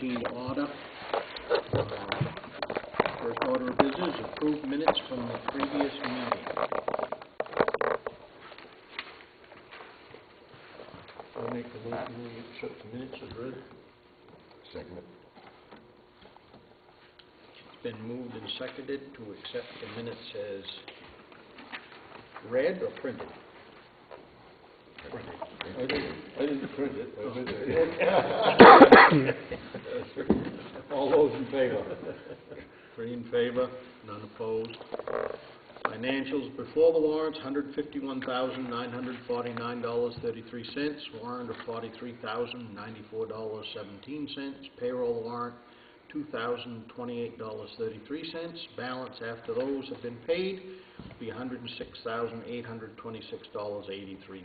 order. First order of business, approved minutes from the previous meeting. I'll make the motion we accept the minutes as read. Second. It's been moved and seconded to accept the minutes as read or printed? Printed. I didn't print it. All those in favor? 3 in favor, none opposed. Financials before the warrants, $151,949.33. Warrant of $43,094.17. Payroll warrant, $2,028.33. Balance after those have been paid will be $106,826.83.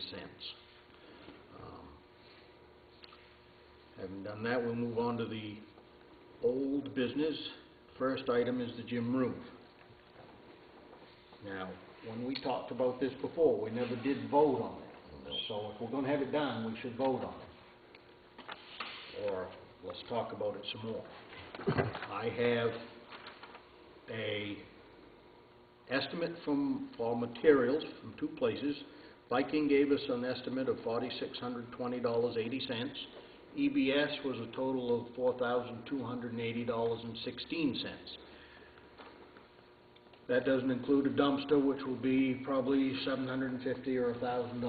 Having done that, we'll move on to the old business. First item is the gym roof. Now, when we talked about this before, we never did vote on it. No. So if we're going to have it done, we should vote on it. Or let's talk about it some more. I have a estimate for materials from 2 places. Viking gave us an estimate of $4,620.80. EBS was a total of $4,280.16. That doesn't include a dumpster, which will be probably $750 or $1,000 and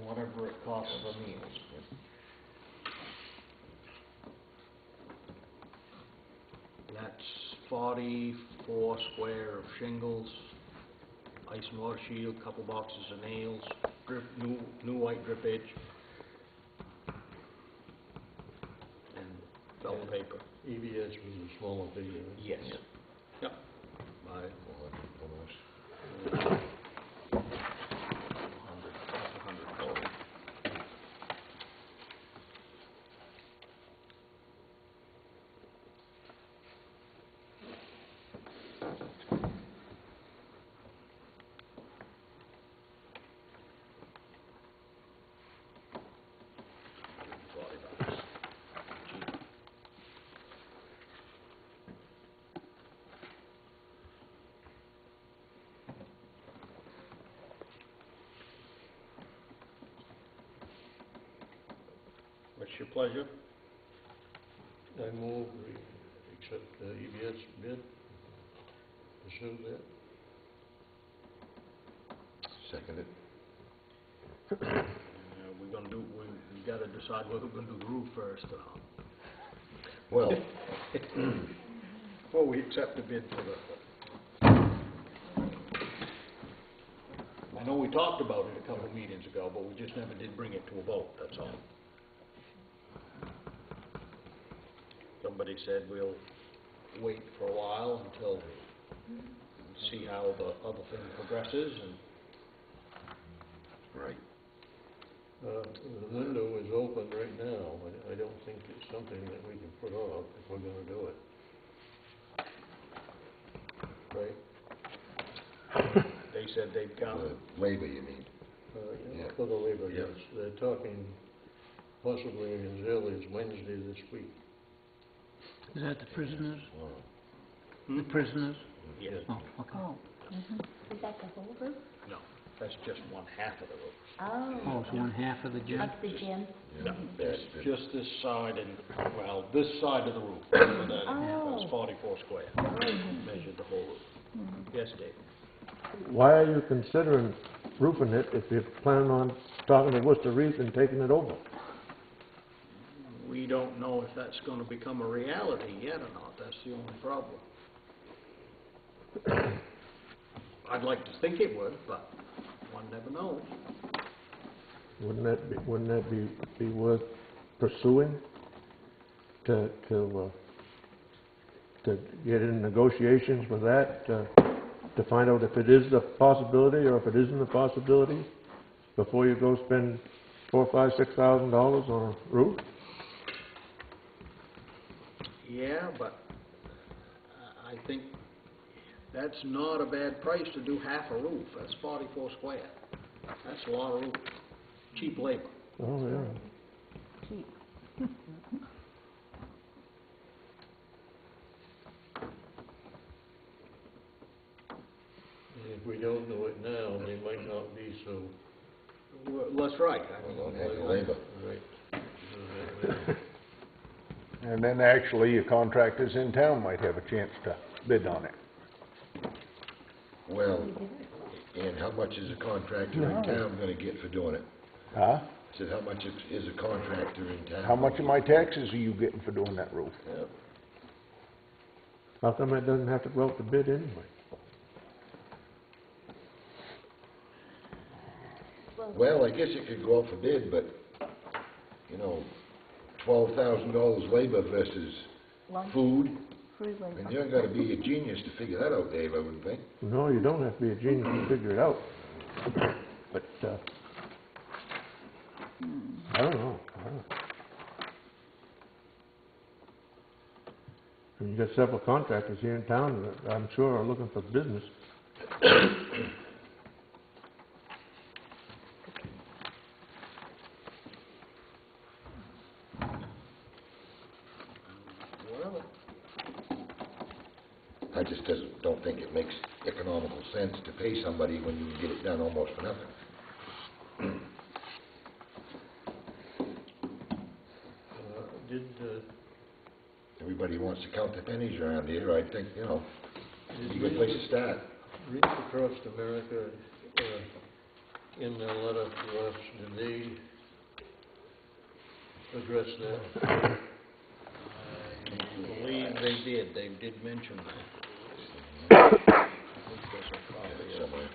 whatever it costs for meals. That's 44 square of shingles, ice and water shield, couple boxes of nails, drip, new white drip edge, and felt paper. EBS was a smaller figure. Yes. Yep. By 400 almost. 100 total. $40. What's your pleasure? I move we accept the EBS bid. Pursue that. Seconded. We're going to do, we got to decide whether we're going to do the roof first or not. Well, Before we accept the bid for the... I know we talked about it a couple of meetings ago, but we just never did bring it to a vote, that's all. Somebody said we'll wait for a while until, see how the other thing progresses, and right. The window is open right now. I don't think it's something that we can put off if we're going to do it. Right? they said they'd come. Labor, you mean? Yeah, Yeah. for the labor, Yeah. yes. They're talking possibly as early as Wednesday this week. Is that the prisoners? Wow. The prisoners? Yes. Oh, okay. Oh, is that the whole roof? No, that's just one half of the roof. Oh, it's one half of the gym? Like the gym? No, That's just this side and, well, this side of the roof. That's Oh. 44 square. Measured the whole roof. Yes, Dave? Why are you considering roofing it if you're planning on talking to Worcester Reef and taking it over? We don't know if that's going to become a reality yet or not. That's the only problem. I'd like to think it would, but one never knows. Wouldn't that be worth pursuing to get in negotiations with that to find out if it is a possibility or if it isn't a possibility before you go spend $4,000, $5,000, $6,000 on a roof? Yeah, but I think that's not a bad price to do half a roof. That's 44 square. That's a lot of roof. Cheap labor. Oh, yeah. Cheap. we don't do it now, they might not be so, Well, that's right. I We mean, don't have the labor. right. And then actually, your contractors in town might have a chance to bid on it. Well, and how much is a contractor in town gonna get for doing it? Huh? I said, how much is a contractor in town? How much of my taxes are you getting for doing that roof? Yeah. How come it doesn't have to go out to bid anyway? Well, I guess it could go out for bid, but, you know, $12,000 labor versus Lunch, food, free and labor. you ain't gotta be a genius to figure that out, Dave, I wouldn't think. No, you don't have to be a genius to figure it out. But, I don't know. And you got several contractors here in town that I'm sure are looking for business. whatever. I just don't think it makes economical sense to pay somebody when you can get it done almost for nothing. Everybody wants to count the pennies around here, I think, you know, it's a good place to start. Reach Across America, in their letter to us, did they address that? I believe they did mention that. I think there's a copy of it. Somewhere.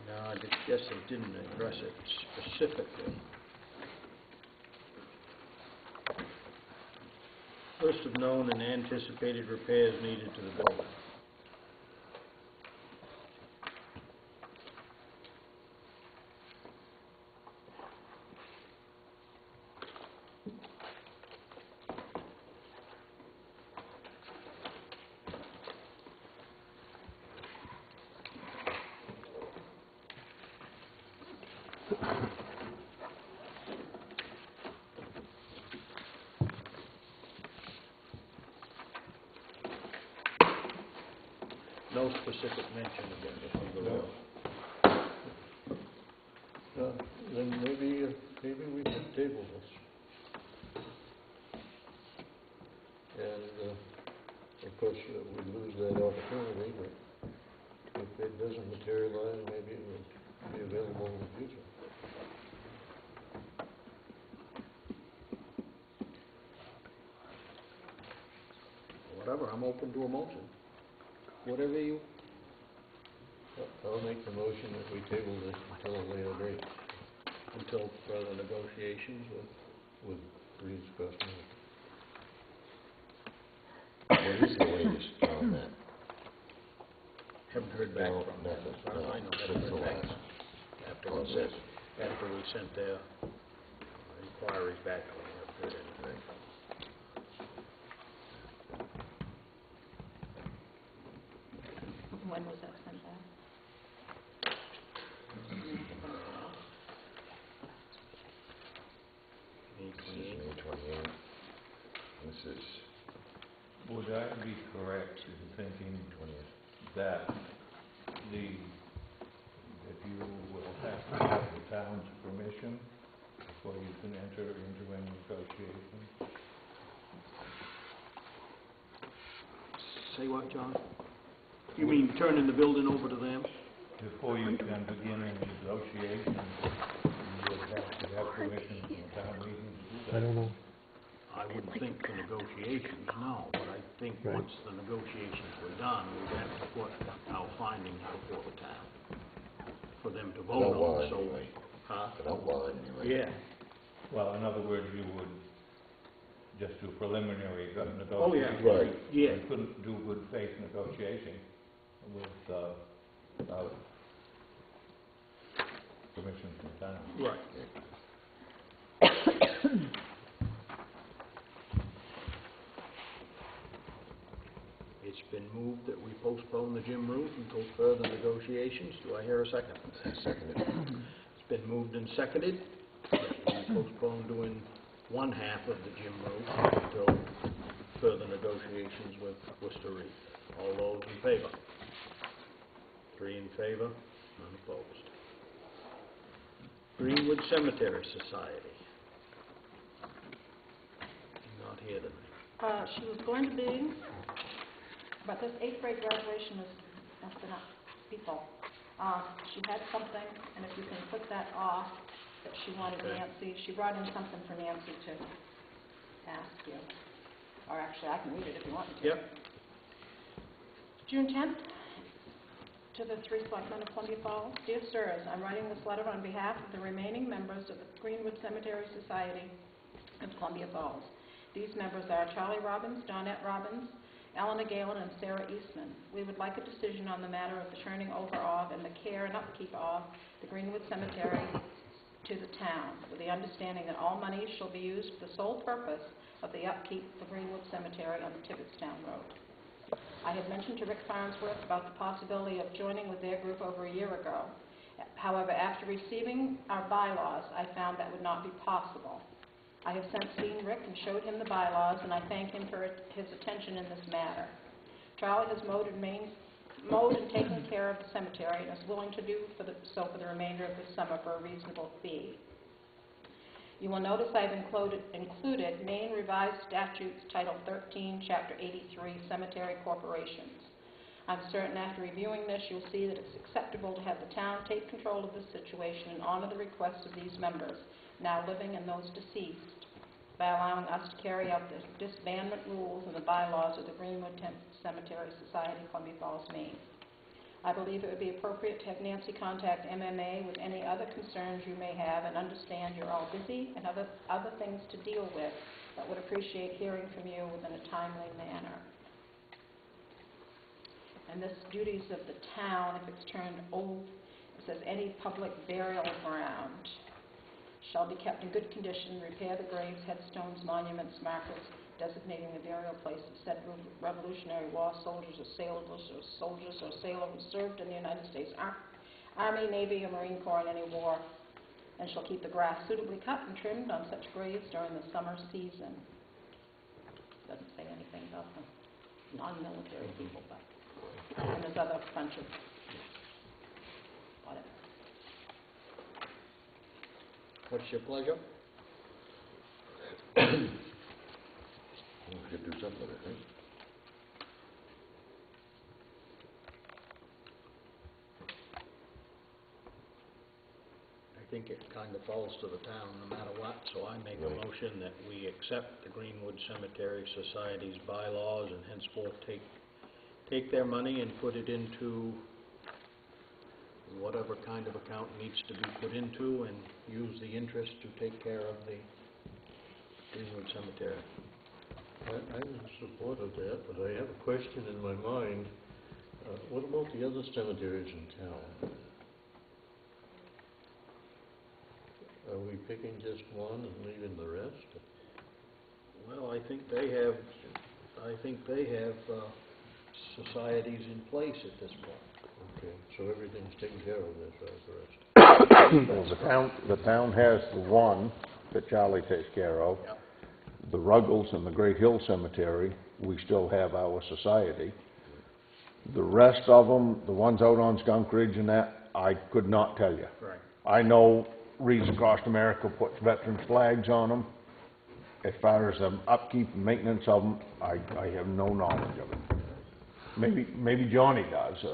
No, I guess they didn't address it specifically. List of known and anticipated repairs needed to the building. No specific mention again, if you go No. Then maybe we could table this. And, of course, we lose that opportunity, but if it doesn't materialize, maybe it will be available in the future. whatever, I'm open to a motion. Whatever you, I'll make the motion that we table this until a later date until further negotiations with Reed's Crossing. What is the latest on that? haven't heard back No, from them. nothing, As far as I know, no. haven't Since the heard back last after process. after we sent their inquiries back, we haven't heard anything. When was that sent out? May This is 28th. May 28th. This is Would I be correct in thinking 20th. that you will have to have the town's permission before you can enter into any negotiation? Say what, John? You mean turning the building over to them? Before you can begin any negotiation, you would have to have permission from town meeting to do that. I don't know. I wouldn't think for negotiations, no, but I think Right. once the negotiations were done, we'd have to put our findings before the town for them to vote An outline, on, so. anyway. Huh? An outline, anyway. Yeah. Well, in other words, you would just do preliminary negotiation. Oh, yeah. Right. Yeah. You couldn't do good faith negotiating without permission from town. Right. It's been moved that we postpone the gym roof until further negotiations. Do I hear a second? Second it. It's Been moved and seconded that we postpone doing one half of the gym road until further negotiations with Worcester Reed. All those in favor? 3 in favor, none opposed. Greenwood Cemetery Society. Not here tonight. She was going to be, but this 8th grade graduation is messing up people. She had something, and if you can put that off, that she wanted Okay. Nancy, she brought in something for Nancy to ask you. Or actually, I can read it if you want me to. Yep. June 10th, to the 3 Selectmen of Columbia Falls. Dear Sirs, I'm writing this letter on behalf of the remaining members of the Greenwood Cemetery Society of Columbia Falls. These members are Charlie Robbins, Donette Robbins, Eleanor Galen, and Sarah Eastman. We would like a decision on the matter of the turning over of and the care and upkeep of the Greenwood Cemetery to the town, with the understanding that all money shall be used for the sole purpose of the upkeep of the Greenwood Cemetery on the Tibbetstown Road. I had mentioned to Rick Farnsworth about the possibility of joining with their group over a year ago. However, after receiving our bylaws, I found that would not be possible. I have since seen Rick and showed him the bylaws, and I thank him for his attention in this matter. Charlie has mowed and taken care of the cemetery and is willing to do so for the remainder of the summer for a reasonable fee. You will notice I've included Maine Revised Statutes Title 13, Chapter 83, Cemetery Corporations. I'm certain after reviewing this you'll see that it's acceptable to have the town take control of this situation and honor the requests of these members, now living and those deceased, by allowing us to carry out the disbandment rules and the bylaws of the Greenwood Cemetery Society, Columbia Falls, Maine. I believe it would be appropriate to have Nancy contact MMA with any other concerns you may have, and understand you're all busy and have other things to deal with, but would appreciate hearing from you within a timely manner. And this duties of the town, if it's turned old, it says any public burial ground shall be kept in good condition, repair the graves, headstones, monuments, markers, designating the burial place of said Revolutionary War soldiers or sailors who served in the United States Army, Navy, or Marine Corps in any war, and shall keep the grass suitably cut and trimmed on such graves during the summer season. Doesn't say anything about the non-military people, but and there's other bunch of whatever. What's your pleasure? We could do something with it, right? I think it kind of falls to the town no matter what, so I make a motion that we accept the Greenwood Cemetery Society's bylaws and henceforth take their money and put it into whatever kind of account needs to be put into, and use the interest to take care of the Greenwood Cemetery. I'm in support of that, but I have a question in my mind. What about the other cemeteries in town? Are we picking just one and leaving the rest? Well, I think they have societies in place at this point. Okay, so everything's taken care of as far as the rest. Well, the town has the one that Charlie takes care of. Yep. The Ruggles and the Great Hill Cemetery, we still have our society. The rest of them, the ones out on Skunk Ridge and that, I could not tell you. Right. I know Reeds Across America puts veterans flags on them. As far as the upkeep and maintenance of them, I have no knowledge of it. Maybe Johnny does.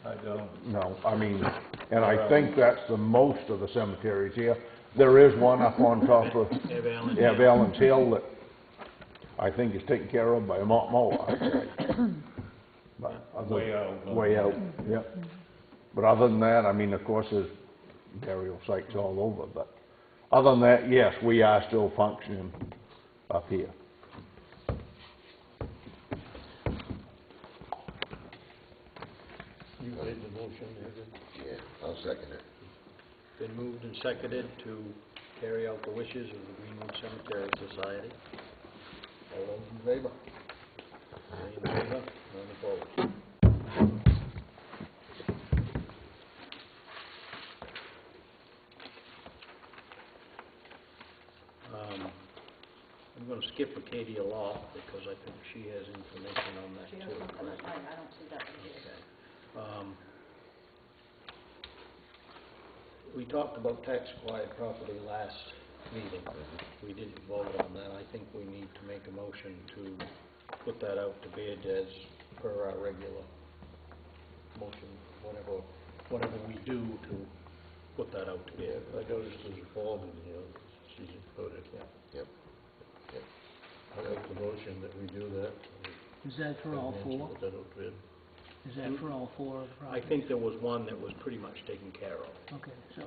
I don't. No, I mean, and I think that's the most of the cemeteries here. There is one up on top of Allen's Hill that I think is taken care of by a mop mower, I'd say. But Way out. Way out, yeah. But other than that, I mean, of course, there's burial sites all over, but other than that, yes, we are still functioning up here. You made the motion, David? Yeah, I'll second it. Been moved and seconded to carry out the wishes of the Greenwood Cemetery Society. All those in favor? 3 in favor, none opposed. skip Acadia Law, because I think she has information on that She has too, something, correct? I don't see that in here. Okay. We talked about tax acquired property last meeting. We didn't vote on that. I think we need to make a motion to put that out to bid as per our regular motion, whatever we do to put that out to bid. I noticed there's a form in here, she's included. Yep. I make the motion that we do that. Is that for all And Nancy four? put that out to bid. Is that for all four of the I properties? think there was one that was pretty much taken care of. Okay, so,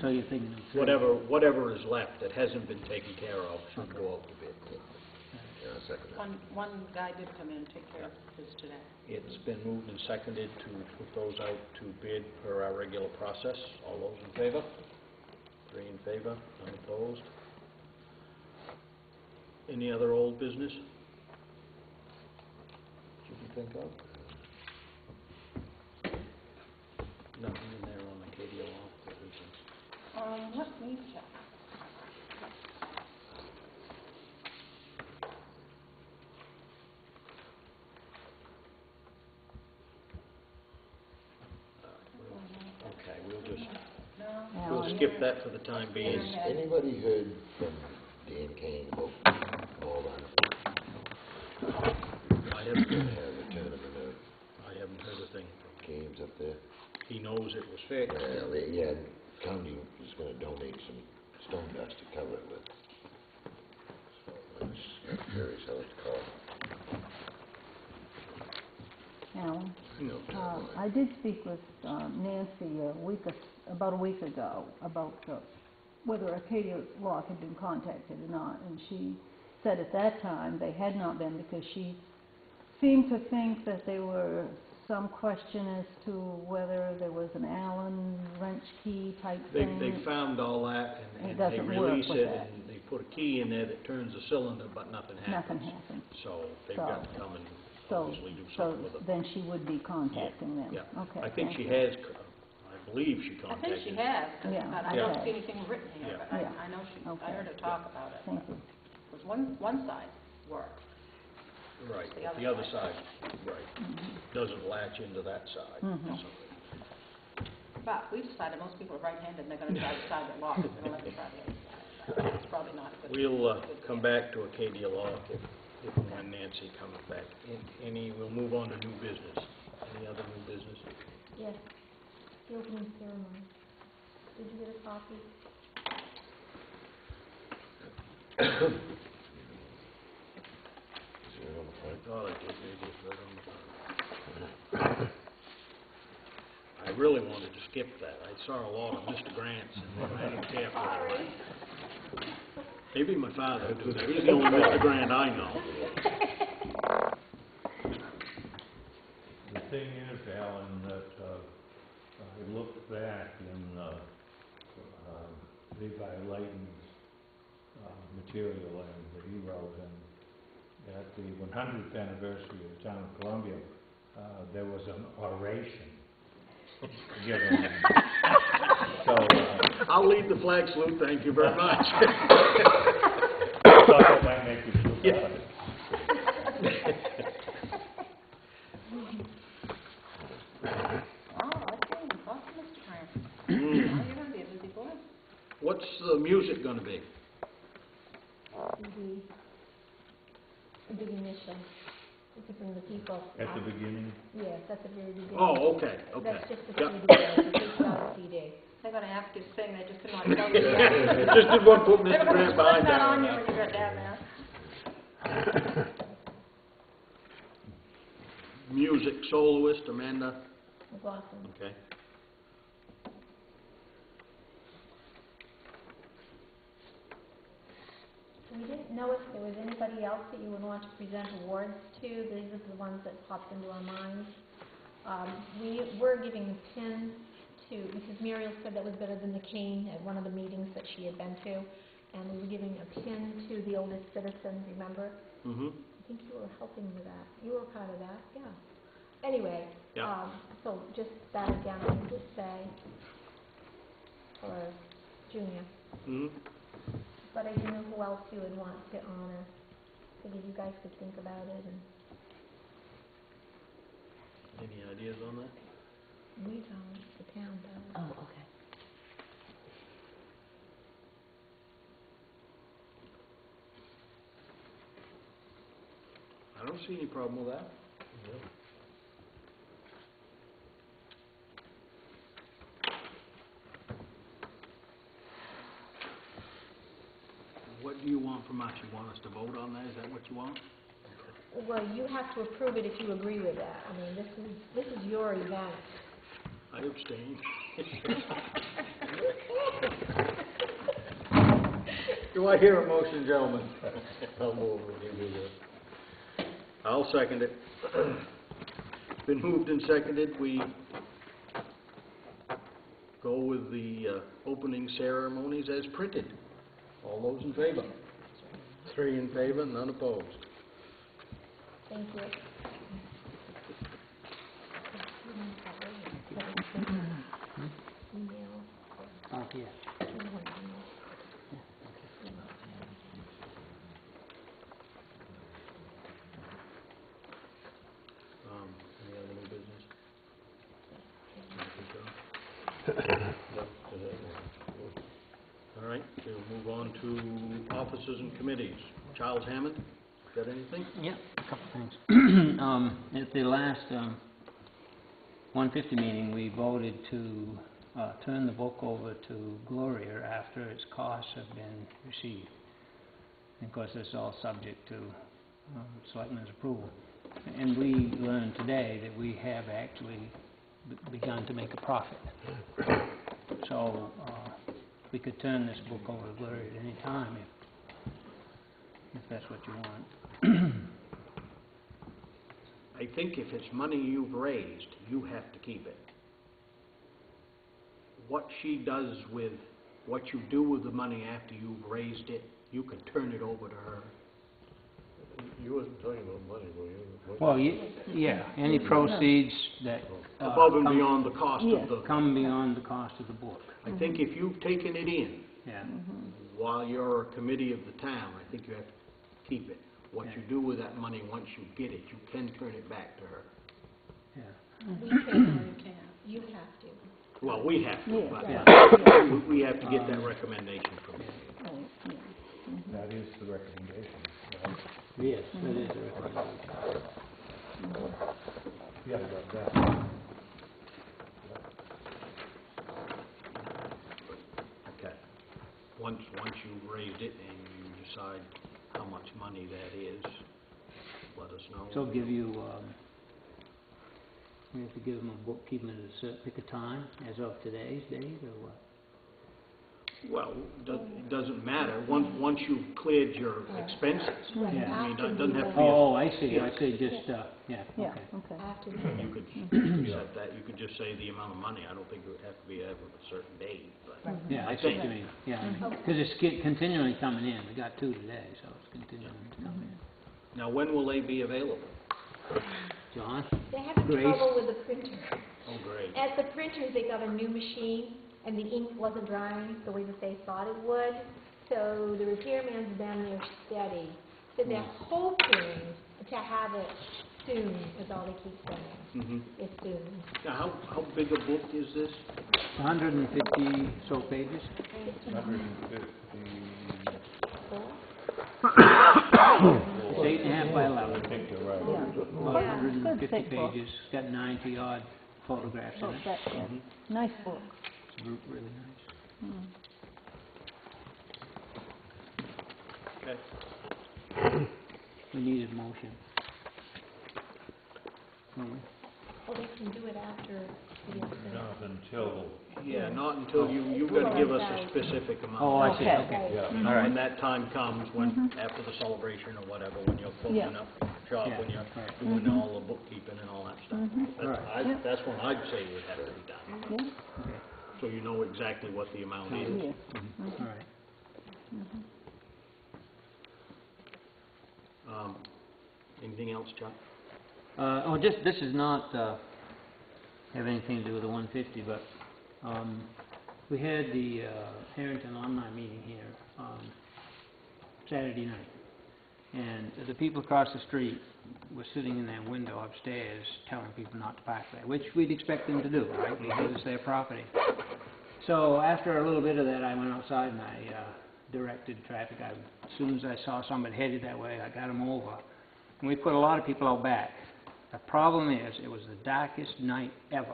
so you're thinking of three? Whatever is left that hasn't been taken care of should go out to bid. Yeah, I'll second that. One guy did come in and take care of his today. It's been moved and seconded to put those out to bid per our regular process. All those in favor? 3 in favor, none opposed. Any other old business? Should you think of? Nothing in there on Acadia Law that we can... Let me check. Okay, we'll just, No. we'll skip that for the time being. Has anybody heard from Dan Kane about all that? I haven't Return of the I haven't heard a thing. games up there? He knows it was fixed. Well, yeah, county is gonna donate some stone dust to cover it with. So, I'm just curious how it's called. Alan, You know, I did speak with Nancy about a week ago about whether Acadia Law had been contacted or not, and she said at that time they had not been because she seemed to think that there were some question as to whether there was an Allen wrench key type thing. They found all that, It and doesn't they work release with it, that. and they put a key in there that turns the cylinder, but nothing happens. Nothing happened. So they've So- got to come and So, obviously do so something with it. then she would be contacting them. Yeah. Okay. I think thank she you. has, I believe she I contacted. think she has, Yeah, but I Yeah. don't see anything written here, Yeah. but Yeah. I know she, I Okay. heard her talk about it. Thank you. Because one side works. Right, The but other the other side. side, right, doesn't latch into that side. Mhm. So, But we decided most people are right-handed and they're gonna try the side that locks, they're gonna let me try the other side. It's probably not a good. We'll good come deal. back to Acadia Law if and when Nancy comes back. We'll move on to new business. Any other new business? Yes, the opening ceremony. Did you get a copy? is it on the front? I thought I did, maybe it's right on the front. I really wanted to skip that. I saw a lot of Mr. Grants, and I didn't care for it. Maybe my father would do that. He's the only Mr. Grant I know. The thing is, Alan, that I looked back in Levi Layton's material that he wrote, and at the 100th anniversary of the town of Columbia, there was an oration given. So, I'll lead the flag salute, thank you very much. I thought that might make you feel Yeah. better. Oh, okay, awesome, Mr. Grant. Now you're gonna be a busy boy. What's the music gonna be? The big initial, this is from the people. At the beginning, Yes, at the very beginning. Oh, okay, okay. That's just the Yep. CD, it's not a CD. They're gonna ask you to sing, they just couldn't let you go yet. Just did one put They were Mr. gonna Grant slip behind that on you that. when you got down there. Music soloist, Amanda, McLaughlin. okay. We didn't know if there was anybody else that you would want to present awards to. These are the ones that popped into our minds. We were giving a pin to, because Muriel said that was better than the cane at one of the meetings that she had been to, and we were giving a pin to the oldest citizen, remember? Mm-hmm. I think you were helping with that. You were part of that, yeah. Anyway, Yeah. so just that again, I would just say, for Junior. Mm-hmm. But I didn't know who else you would want to honor. figured you guys could think about it, and Any ideas on that? we don't, the town does. Oh, okay. I don't see any problem with that. What do you want from us? You want us to vote on that? Is that what you want? Well, you have to approve it if you agree with that. I mean, this is your event. I abstain. Do I hear a motion, gentlemen? I'll move and give you the, I'll second it. Been moved and seconded. We go with the opening ceremonies as printed. All those in favor? 3 in favor, none opposed. Thank you. Email. Oh, yeah. Any other new business? All right, we'll move on to officers and committees. Charles Hammond, got anything? Yeah, a couple things. At the last 150 meeting, we voted to turn the book over to Gloria after its costs have been received. And of course, this is all subject to Selectmen's approval. And we learned today that we have actually begun to make a profit. So we could turn this book over to Gloria at any time if that's what you want. I think if it's money you've raised, you have to keep it. What she does with, what you do with the money after you've raised it, you can turn it over to her. you wasn't talking about money, were you? Well, yeah, any proceeds that Above and beyond the cost of the... come beyond the cost of the book. I think if you've taken it in, Yeah. while you're a committee of the town, I think you have to keep it. What you do with that money, once you get it, you can turn it back to her. Yeah. We can or you can't. You have to. Well, we have to, but we have to get that recommendation from you. Right, yeah. That is the recommendation, right? Yes, that is a recommendation. Yeah, that. Okay. Once you've raised it and you decide how much money that is, let us know. So give you, we have to give them a bookkeeping at a certain, pick a time as of today's date, or what? Well, it doesn't matter. Once you've cleared your expenses, Right, Yeah. I mean, after it doesn't have to be Oh, I see, Yeah. I see, just, yeah, Yeah, okay. okay. After you could set that, you could just say the amount of money. I don't think it would have to be at a certain date, but Yeah, I see what you mean, yeah, because it's continually coming in. We got 2 today, so it's continuing to come in. now when will they be available? John? They're having Grace? trouble with the printer. Oh, great. At the printers, they got a new machine, and the ink wasn't drying the way that they thought it would. So the repairman's been there steady. So they're hoping to have it soon, is all they keep saying. Mm-hmm. It's soon. Now, how big a book is this? 150 so pages? 150. It's 8.5 by 11. I think you're right. Yeah. About Yeah. 150 Good thick book. pages, got 90-odd photographs in Oh, it. that's good. Nice book. It's really nice. Mm. Okay. We needed motion. Don't we? Oh, they can do it after the incident. Not until, Yeah, not until you've got to give us a specific amount. Oh, I see, Okay. okay. yeah. You know, when that time comes, when, after the celebration or whatever, when you're closing Yeah. up shop, Yeah, when you're right. doing all the bookkeeping and all that stuff. Right. That's when I'd say would have to be done, Yeah, Okay, so you know exactly what the amount is. yes. all right. Anything else, Chuck? This is not, have anything to do with the 150, but, we had the, Harrington alumni meeting here, Saturday night. And the people across the street were sitting in their window upstairs telling people not to park there, which we'd expect them to do, right, because it's their property. So after a little bit of that, I went outside and I directed traffic. As soon as I saw somebody headed that way, I got them over. And we put a lot of people out back. The problem is, it was the darkest night ever.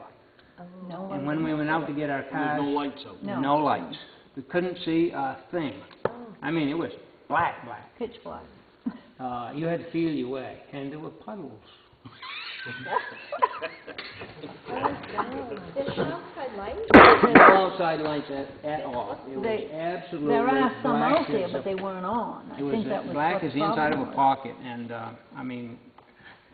No And light. when we went out to get our There's cars, no lights out. No. no lights. We couldn't see a thing. I mean, it was black. Pitch black. You had to feel your way, and there were puddles. There's no outside lights? No outside lights at all. It was They- absolutely There are some black out there, as but a- they weren't on. I It was think that was black what as the the inside of problem a was. pocket, and, I mean,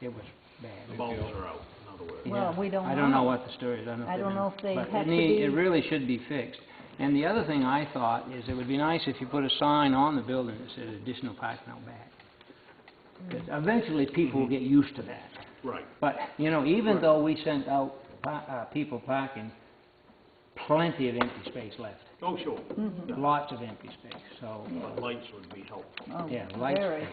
it was The bad. bulbs are out, in other words. Well, we don't I don't know know. what the story is. I I don't know if they but had it to be- it really should be fixed. And the other thing I thought is it would be nice if you put a sign on the building that said additional parking out back. 'Cause eventually people will get used to that. Right. But, you know, even though we sent out people parking, plenty of empty space left. Oh, sure. Lots of empty space, so, But lights would be helpful. Oh, yeah, lights. very.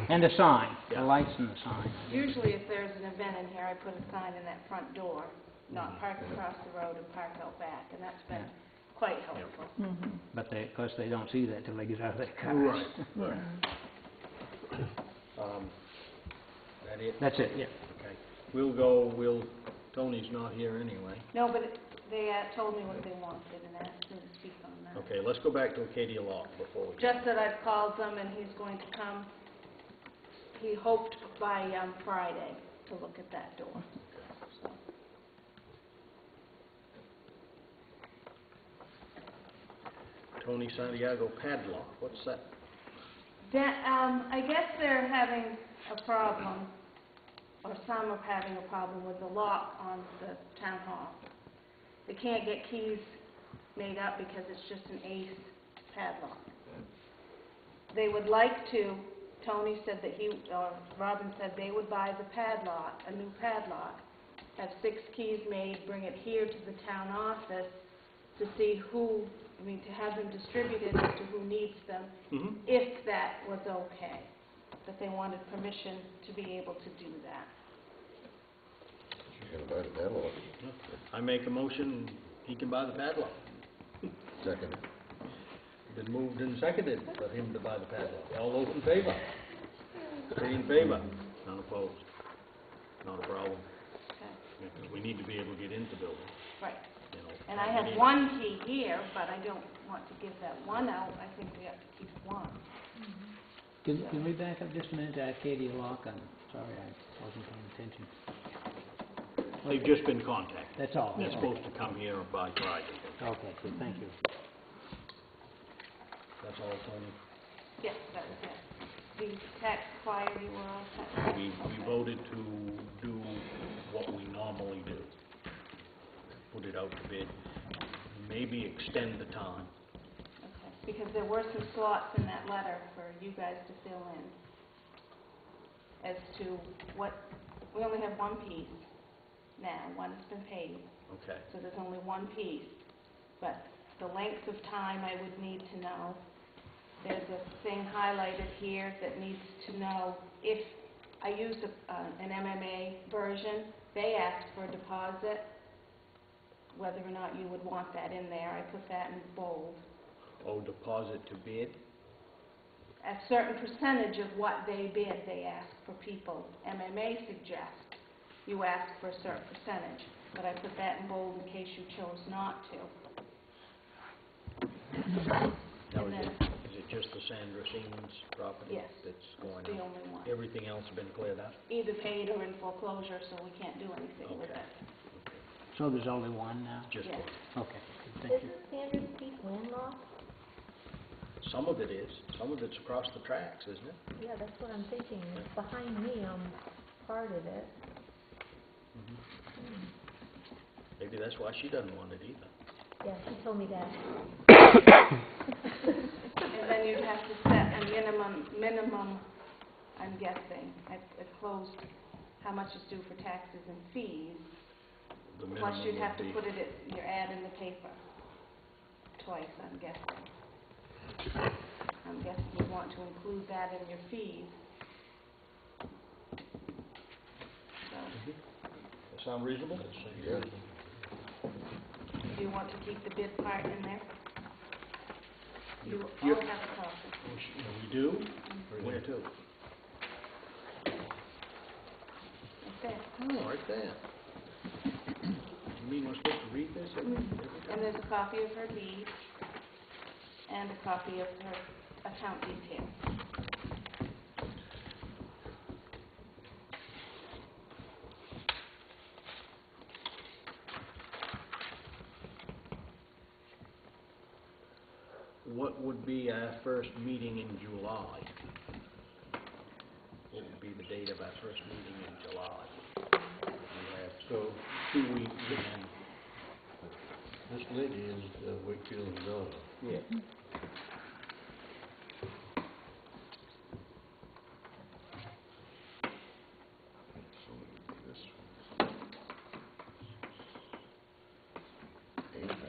And a sign, Yeah. the lights and the sign. Usually if there's an event in here, I put a sign in that front door, not park across the road and park out back, and that's been quite helpful. Mhm. But they, of course, they don't see that till they get out of their cars. Right. Yeah. That it? That's it, yeah. Okay. Tony's not here anyway. No, but they told me what they wanted and asked me to speak on that. Okay, let's go back to Acadia Law before we... Just that I've called them and he's going to come, he hoped by Friday to look at that door. So. Tony Santiago padlock, what's that? I guess they're having a problem, or some are having a problem with the lock on the town hall. They can't get keys made up because it's just an ace padlock. They would like to, Tony said that Robin said they would buy the padlock, a new padlock, have 6 keys made, bring it here to the town office to see to have them distributed as to who needs them, if that was okay, that they wanted permission to be able to do that. You're gonna buy the padlock. I make a motion, he can buy the padlock. Second. Been moved and seconded for him to buy the padlock. All those in favor? 3 in favor, none opposed. Not a problem. Okay. Because we need to be able to get into the building, Right. you know. And I have 1 key here, but I don't want to give that 1 out. I think we have to keep 1. Can we back up just a minute to Arcadia Lock? I'm sorry, I wasn't paying attention. They've just been contacted. That's all. They're supposed to come here by Friday. Okay, good, thank you. That's all, Tony. Yes, that was it. The tax acquired, you were all set. We voted to do what we normally do. Put it out to bid, maybe extend the time. Okay, because there were some slots in that letter for you guys to fill in as to we only have 1 piece now, 1 has been paid, Okay. so there's only 1 piece. But the length of time I would need to know. There's a thing highlighted here that needs to know if I use an MMA version, they ask for a deposit, whether or not you would want that in there. I put that in bold. Oh, deposit to bid? A certain percentage of what they bid, they ask for people. MMA suggests you ask for a certain percentage, but I put that in bold in case you chose not to. Now, And then, is it just the Sandra Siemens property? Yes, That's that's going the on? only one. Everything else has been cleared up? Either paid or in foreclosure, so we can't do anything with it. So there's only 1 now? Just Yes. one. Okay, good, thank you. Isn't Sanders Peak landlocked? Some of it is. Some of it's across the tracks, isn't it? Yeah, that's what I'm thinking. It's behind me on part of it. Maybe that's why she doesn't want it either. Yeah, she told me that. And then you'd have to set a minimum, I'm guessing. I've closed how much is due for taxes and fees. The Plus minimum you'd have would to be- put it at your ad in the paper twice, I'm guessing. I'm guessing you want to include that in your fees. sound reasonable? Yeah. Do you want to keep the bid part in there? You You- all have a copy. We do? Where to? Okay. Oh, right there. You mean we're supposed to read this every time? And there's a copy of her deed and a copy of her account detail. What would be our first meeting in July? What would be the date of our first meeting in July? We have So, 2 weeks and, this lady is Wakefield's daughter. yeah. So this one's 8, 7,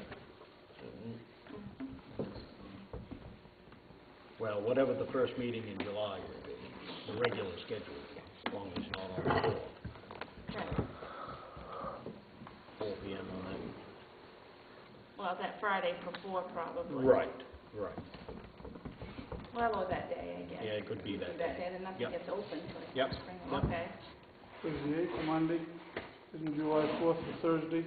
Well, whatever the first meeting in July will be, the regular schedule, as long as it's not on the 4th. Okay. 4 PM on that. Well, that Friday before probably. Right. Well, or that day, I guess. Yeah, it could be that That day. day, then nothing Yep. gets open till Yep. spring. Yep. Okay. Is the 8th a Monday? Isn't July 4th a Thursday?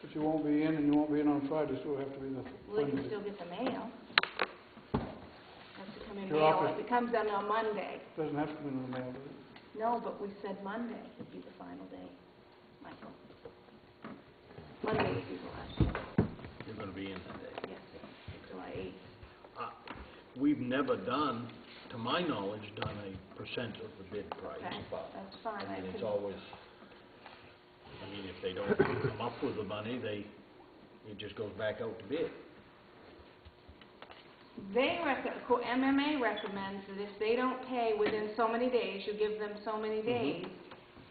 If you won't be in and you won't be in on Friday, so it'll have to be the Well, you can Monday. still get the mail. Has to come in Your mail. office- If it comes in on Monday. Doesn't have to be in the mail, does it? No, but we said Monday would be the final day, Michael. Monday would be the last day. You're gonna be in that day. Yes, July 8th. We've never done, to my knowledge, done a percent of the bid price, Okay, but, that's fine. I mean, it's can- always, I mean, if they don't come up with the money, it just goes back out to bid. MMA recommends that if they don't pay within so many days, you give them so many days,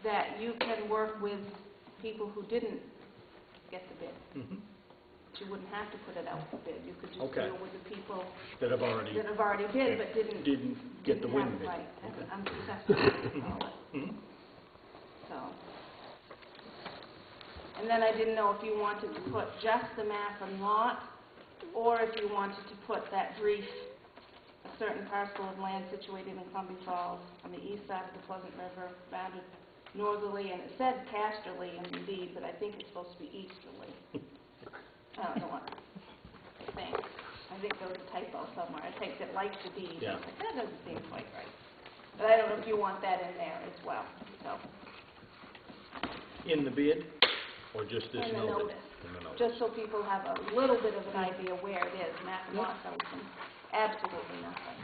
that you can work with people who didn't get the bid. Mhm. But you wouldn't have to put it out for bid. You could just Okay. deal with the people That have already, that have already bid but didn't get the have win it bid. right. Okay. Unsuccessful, they call it. Mhm. So. And then I didn't know if you wanted to put just the map and lot, or if you wanted to put that brief, a certain parcel of land situated in Columbia Falls on the east side of the Pleasant River, bounded northerly, and it said casterly in the deed, but I think it's supposed to be easterly. I don't know what I think. I think there was a typo somewhere. I typed it like the deed. Yeah. I was like, that doesn't seem quite right. But I don't know if you want that in there as well, so. In the bid, or just this In the notice? notice. In the notice. Just so people have a little bit of an idea where it is. Map and lot tells them absolutely nothing.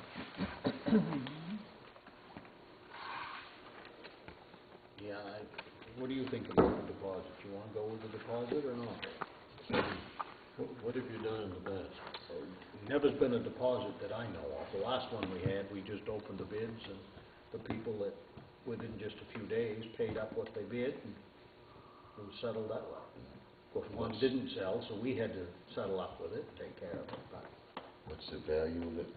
Yeah, what do you think about the deposit? You wanna go with the deposit or not? What have you done in the past? Never's been a deposit that I know of. The last one we had, we just opened the bids, and the people that, within just a few days, paid up what they bid, and it was settled that way. Of course, one didn't sell, so we had to settle up with it, take care of it, but what's the value of it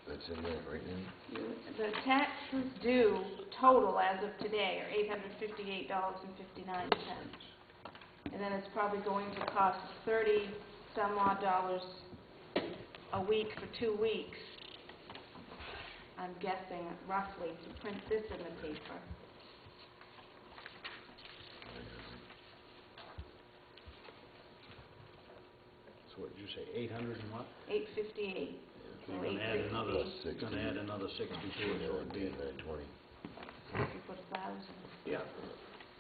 that's in there right now? The taxes due total as of today are $858.59. And then it's probably going to cost 30 some odd dollars a week for 2 weeks, I'm guessing roughly, to print this in the paper. so what did you say, 800 and what? 858. So you're gonna add another, Plus 60. gonna add another 60 to it, so it'd be, 20. If you put 1,000. yeah.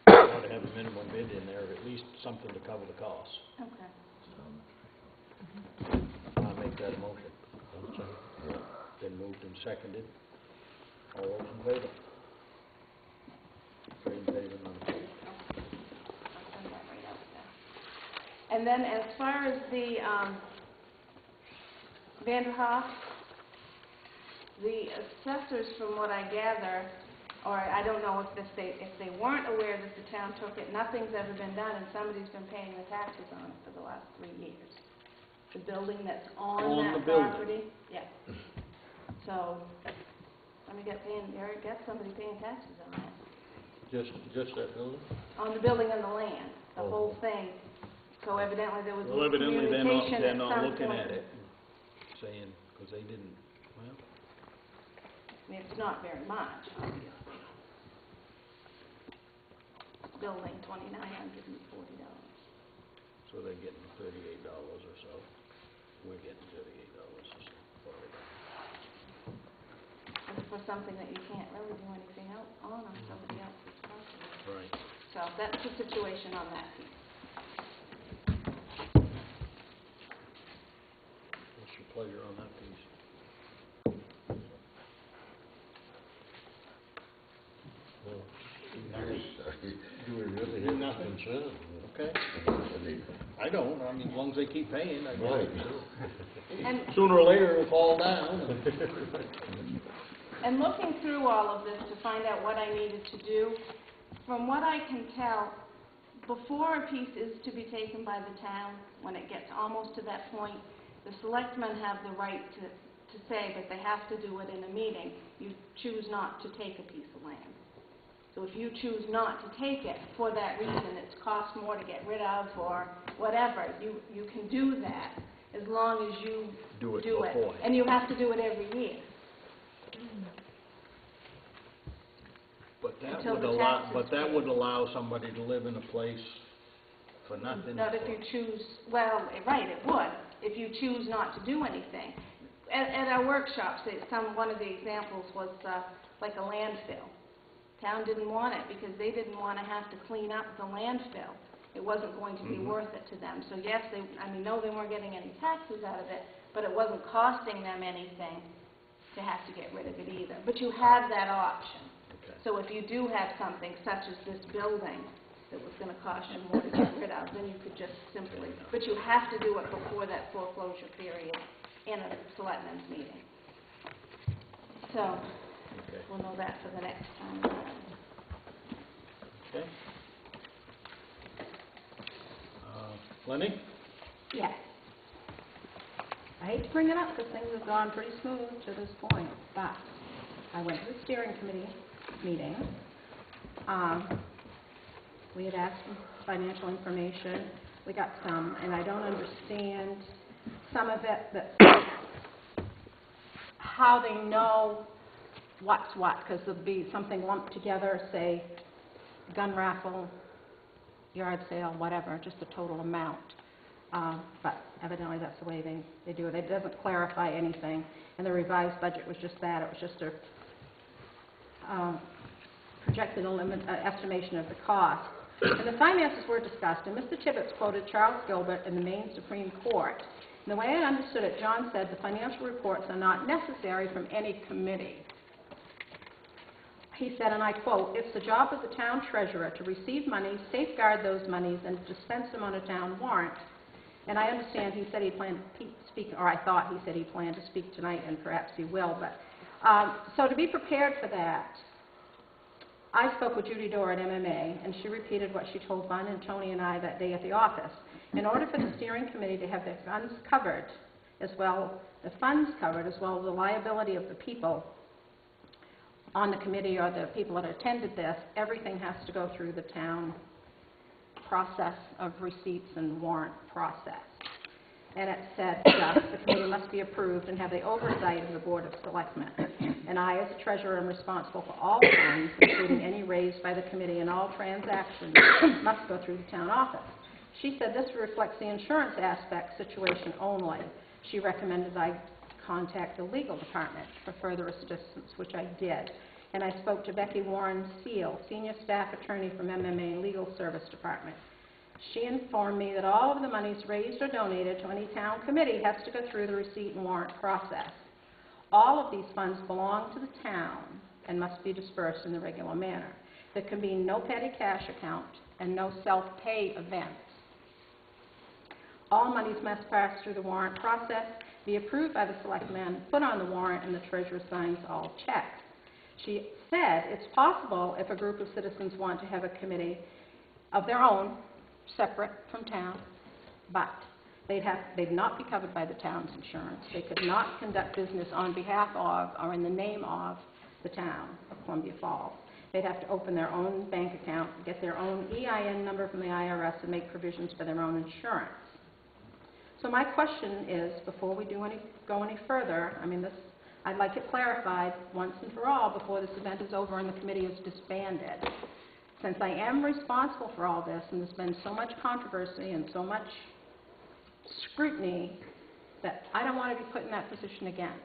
Ought to have a minimum bid in there, at least something to cover the costs. Okay. I'll make that a motion. Yeah. Been moved and seconded. All those in favor? Three in favor, none opposed. I'll send that right out there. And then as far as the Vanderhoff, the assessors, from what I gather, or I don't know if they weren't aware that the town took it, nothing's ever been done, and somebody's been paying the taxes on it for the last 3 years. The building that's on On that the building. property, yeah. So, somebody got somebody paying taxes on that. Just that building? on the building and the land, the Oh. whole thing. So evidently there was Well, evidently they're not, communication they're at not some looking point. at it, saying, because they didn't, well, I mean, it's not very much, obviously. Building, $2,940. so they're getting $38 or so. We're getting $38 or so for it. It's for something that you can't really do anything else on somebody else's property. Right. So that's the situation on that piece. What's your pleasure on that piece? Well, Here's, do we really have Nothing. consent? Okay. I mean, I don't, I mean, as long as they keep paying, I right. guess. And Sooner or later it'll fall down. And looking through all of this to find out what I needed to do, from what I can tell, before a piece is to be taken by the town, when it gets almost to that point, the selectmen have the right to say, but they have to do it in a meeting, you choose not to take a piece of land. So if you choose not to take it for that reason, it's cost more to get rid of or whatever, you can do that as long as you Do it do it. beforehand. And you have to do it every year. But that Until would the allow, tax is but that paid. would allow somebody to live in a place for nothing. Not if you choose, well, right, it would, if you choose not to do anything. At our workshops, one of the examples was like a landfill. Town didn't want it because they didn't want to have to clean up the landfill. It wasn't going to be worth it to them. So yes, no, they weren't getting any taxes out of it, but it wasn't costing them anything to have to get rid of it either. But you have that option. Okay. So if you do have something such as this building that was going to cost you more to get rid of, then you could just simply, but you have to do it before that foreclosure period in a selectmen's meeting. So Okay. we'll know that for the next time around. Okay. Lenny? Yes. I hate to bring it up because things have gone pretty smooth to this point, but I went to the steering committee meeting. We had asked for financial information. We got some, and I don't understand some of it, how they know what's what, because there'll be something lumped together, say, gun raffle, yard sale, whatever, just the total amount. But evidently that's the way they do it. It doesn't clarify anything. And the revised budget was just that. It was just a projected estimation of the cost. And the finances were discussed, and Mr. Tibbetts quoted Charles Gilbert in the Maine Supreme Court. And the way I understood it, John said the financial reports are not necessary from any committee. He said, and I quote, "It's the job of the town treasurer to receive money, safeguard those monies, and dispense them on a town warrant." And I understand he said he planned to speak, or I thought he said he planned to speak tonight, and perhaps he will. But so to be prepared for that, I spoke with Judy Dorr at MMA, and she repeated what she told Vaughn and Tony and I that day at the office. In order for the steering committee to have their funds covered, as well as the liability of the people on the committee or the people that attended this, everything has to go through the town process of receipts and warrant process. And it said the committee must be approved and have the oversight of the Board of Selectmen. And I, as treasurer, am responsible for all funds, including any raised by the committee, and all transactions must go through the town office. She said this reflects the insurance aspect situation only. She recommended I contact the legal department for further assistance, which I did. And I spoke to Becky Warren Seal, senior staff attorney from MMA Legal Service Department. She informed me that all of the monies raised or donated to any town committee has to go through the receipt and warrant process. All of these funds belong to the town and must be dispersed in the regular manner. There can be no petty cash account and no self-pay events. All monies must pass through the warrant process, be approved by the selectmen, put on the warrant, and the treasurer signs all checks. She said it's possible if a group of citizens want to have a committee of their own, separate from town, but they'd not be covered by the town's insurance. They could not conduct business on behalf of or in the name of the town of Columbia Falls. they'd have to open their own bank account, get their own EIN number from the IRS, and make provisions for their own insurance. So my question is, before we go any further, I mean, I'd like it clarified once and for all before this event is over and the committee is disbanded. Since I am responsible for all this, and there's been so much controversy and so much scrutiny, that I don't want to be put in that position again.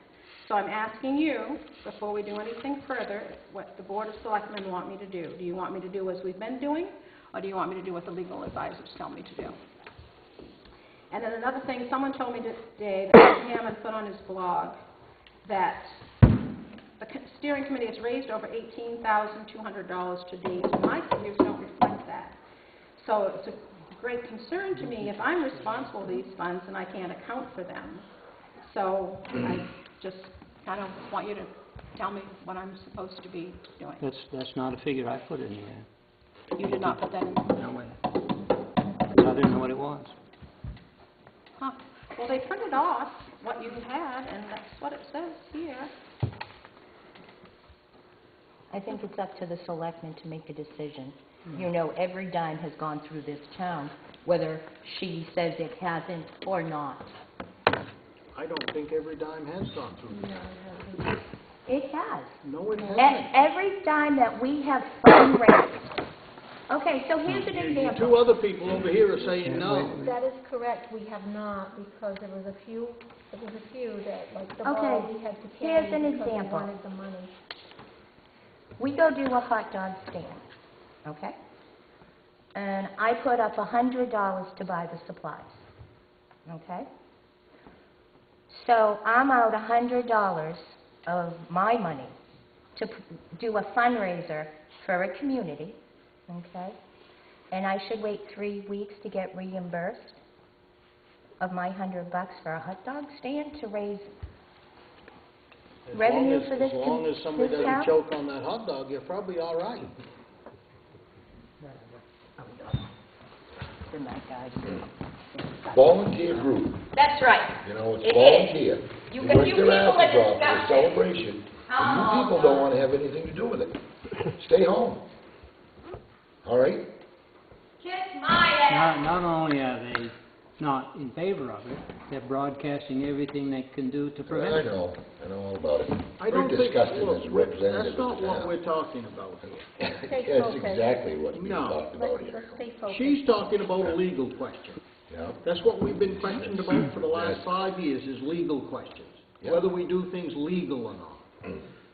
So I'm asking you, before we do anything further, what the Board of Selectmen want me to do. Do you want me to do as we've been doing, or do you want me to do what the legal advisors tell me to do? And then another thing, someone told me today that Hammond put on his blog that the steering committee has raised over $18,200 to date. My figures don't reflect that. So it's a great concern to me if I'm responsible for these funds and I can't account for them. So I just kind of want you to tell me what I'm supposed to be doing. That's not a figure I put in there. You did not put that in there? No way. I didn't know what it was. Huh. Well, they printed off what you had, and that's what it says here. I think it's up to the selectmen to make a decision. You know, every dime has gone through this town, whether she says it hasn't or not. I don't think every dime has gone through. No, it hasn't. It has. No, it hasn't. Every dime that we have fundraised. Okay, so here's an example. Two other people over here are saying no. That is correct, we have not, because there was a few that, like the ball Okay, we had to here's carry an because we example. wanted the money. We go do a hot dog stand, okay? And I put up $100 to buy the supplies, okay? So I'm out $100 of my money to do a fundraiser for a community, okay? And I should wait 3 weeks to get reimbursed of my $100 for a hot dog stand to raise revenue for this town? As long as somebody doesn't choke on that hot dog, you're probably all right. Volunteer group, That's right. you know, it's It is. volunteer. You They can- work you their people asses are off for a disgusting. celebration, and you people don't wanna have anything to do with it. Stay home. All right? Kiss my ass. Not only are they not in favor of it, they're broadcasting everything they can do to prevent I it. know all about it. I don't Very think, disgusting look, as a representative that's not of the what town. we're talking about here. Stay That's focused. exactly what's being No. talked about Let's here. stay focused. She's talking about a legal question. Yeah? That's what we've been questioned about for the last Yes. 5 years, is legal questions. Yeah. Whether we do things legal or not.